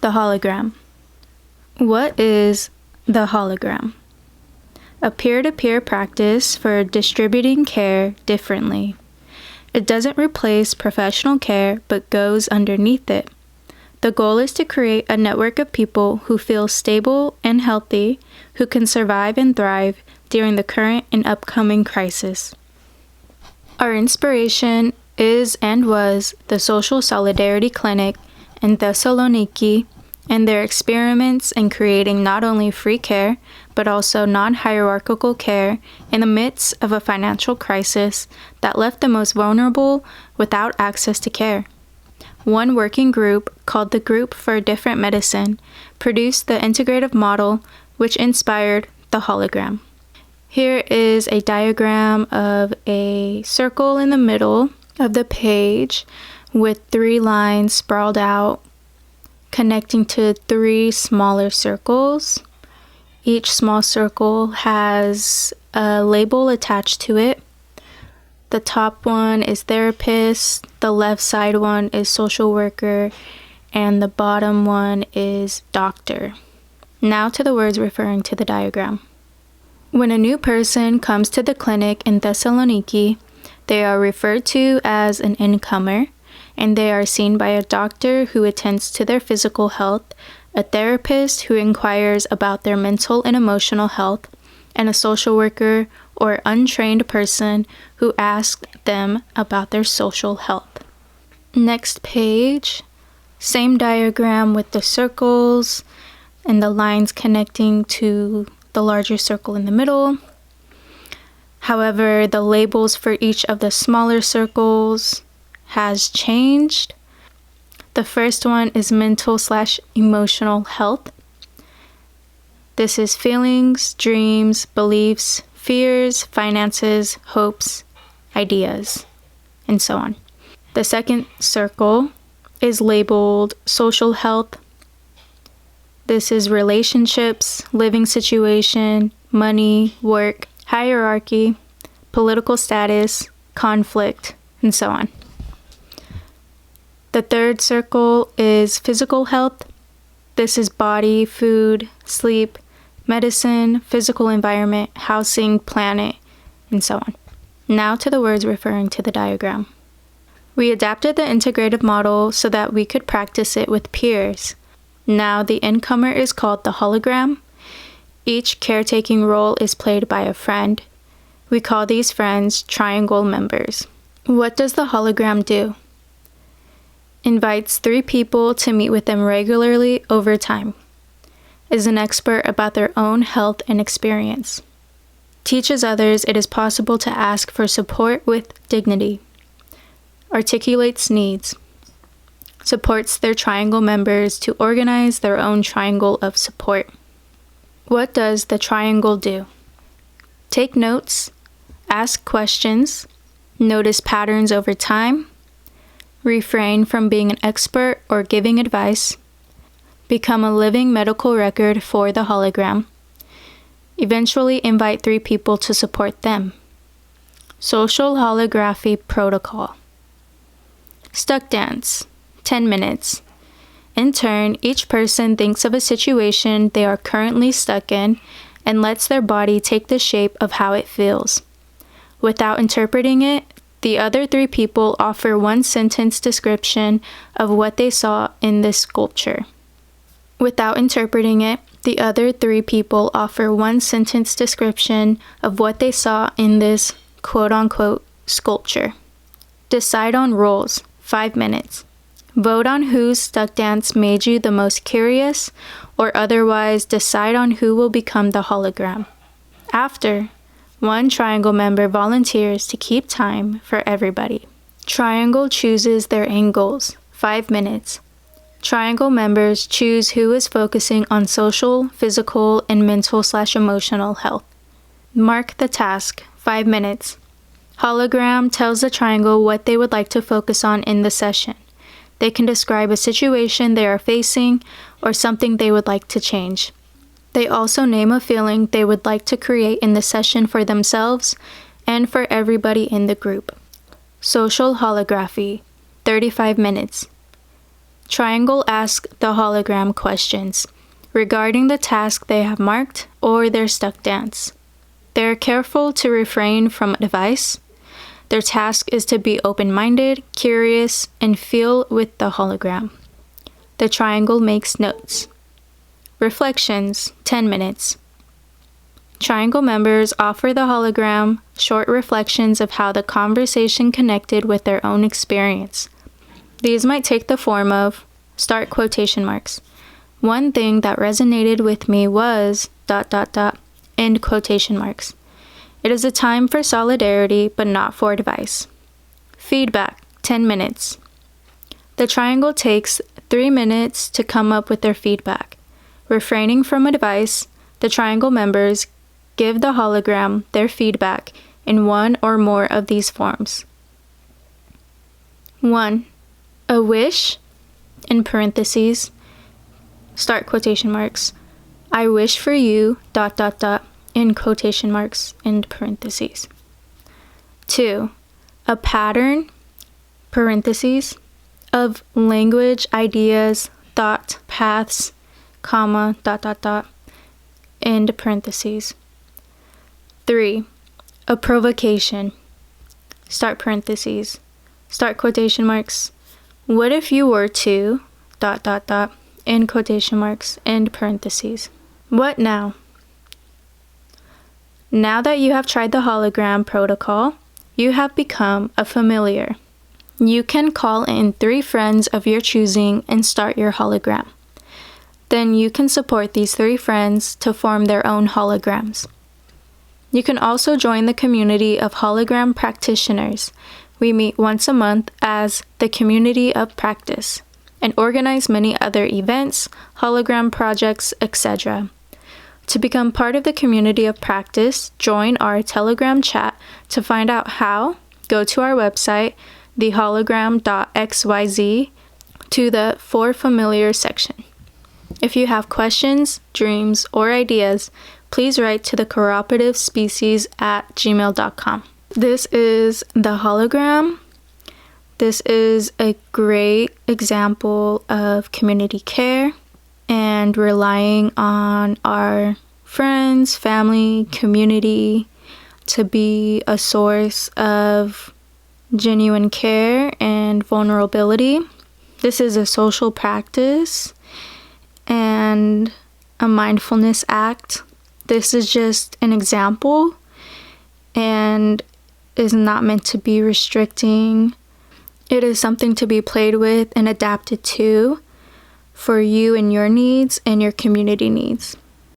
The hologram. What is the hologram? A peer-to-peer practice for distributing care differently. It doesn't replace professional care, but goes underneath it. The goal is to create a network of people who feel stable and healthy, who can survive and thrive during the current and upcoming crisis. Our inspiration is and was the Social Solidarity Clinic in Thessaloniki and their experiments in creating not only free care, but also non-hierarchical care in the midst of a financial crisis that left the most vulnerable without access to care. One working group, called the Group for a Different Medicine, produced the integrative model which inspired the hologram. Here is a diagram of a circle in the middle of the page with 3 lines sprawled out connecting to 3 smaller circles. Each small circle has a label attached to it. The top one is therapist, the left side one is social worker, and the bottom one is doctor. Now to the words referring to the diagram. When a new person comes to the clinic in Thessaloniki, they are referred to as an incomer, and they are seen by a doctor who attends to their physical health, a therapist who inquires about their mental and emotional health, and a social worker or untrained person who asks them about their social health. Next page, same diagram with the circles and the lines connecting to the larger circle in the middle. However, the labels for each of the smaller circles has changed. The first one is mental/emotional health. This is feelings, dreams, beliefs, fears, finances, hopes, ideas, and so on. The second circle is labeled social health. This is relationships, living situation, money, work, hierarchy, political status, conflict, and so on. The third circle is physical health. This is body, food, sleep, medicine, physical environment, housing, planet, and so on. Now to the words referring to the diagram. We adapted the integrative model so that we could practice it with peers. Now the incomer is called the hologram. Each caretaking role is played by a friend. We call these friends triangle members. What does the hologram do? Invites 3 people to meet with them regularly over time. Is an expert about their own health and experience. Teaches others it is possible to ask for support with dignity. Articulates needs. Supports their triangle members to organize their own triangle of support. What does the triangle do? Take notes, ask questions, notice patterns over time, refrain from being an expert or giving advice, become a living medical record for the hologram, eventually invite 3 people to support them. Social holography protocol. Stuck dance, 10 minutes. In turn, each person thinks of a situation they are currently stuck in and lets their body take the shape of how it feels. Without interpreting it, the other 3 people offer 1-sentence description of what they saw in this sculpture. Without interpreting it, the other 3 people offer 1-sentence description of what they saw in this quote-unquote sculpture. Decide on roles, 5 minutes. Vote on whose stuck dance made you the most curious, or otherwise decide on who will become the hologram. After, 1 triangle member volunteers to keep time for everybody. Triangle chooses their angles, 5 minutes. Triangle members choose who is focusing on social, physical, and mental/emotional health. Mark the task, 5 minutes. Hologram tells the triangle what they would like to focus on in the session. They can describe a situation they are facing or something they would like to change. They also name a feeling they would like to create in the session for themselves and for everybody in the group. Social holography, 35 minutes. Triangle asks the hologram questions regarding the task they have marked or their stuck dance. They are careful to refrain from advice. Their task is to be open-minded, curious, and feel with the hologram. The triangle makes notes. Reflections, 10 minutes. Triangle members offer the hologram short reflections of how the conversation connected with their own experience. These might take the form of, start quotation marks. One thing that resonated with me was, ... end quotation marks. It is a time for solidarity, but not for advice. Feedback, 10 minutes. The triangle takes 3 minutes to come up with their feedback. Refraining from advice, the triangle members give the hologram their feedback in one or more of these forms. 1. A wish, in parentheses, start quotation marks. I wish for you, ... in quotation marks, end parentheses. 2. A pattern, parentheses, of language, ideas, thought, paths, comma, ... end parentheses. 3. A provocation, start parentheses, start quotation marks. What if you were to, ... end quotation marks, end parentheses. What now? Now that you have tried the hologram protocol, you have become a familiar. You can call in 3 friends of your choosing and start your hologram. Then you can support these 3 friends to form their own holograms. You can also join the community of hologram practitioners. We meet once a month as the Community of Practice and organize many other events, hologram projects, etc. To become part of the Community of Practice, join our Telegram chat. To find out how, go to our website, thehologram.xyz, to the For Familiar section. If you have questions, dreams, or ideas, please write to thecooperativeSpecies@gmail.com. This is the hologram. This is a great example of community care and relying on our friends, family, community to be a source of genuine care and vulnerability. This is a social practice and a mindfulness act. This is just an example and is not meant to be restricting. It is something to be played with and adapted to for you and your needs and your community needs.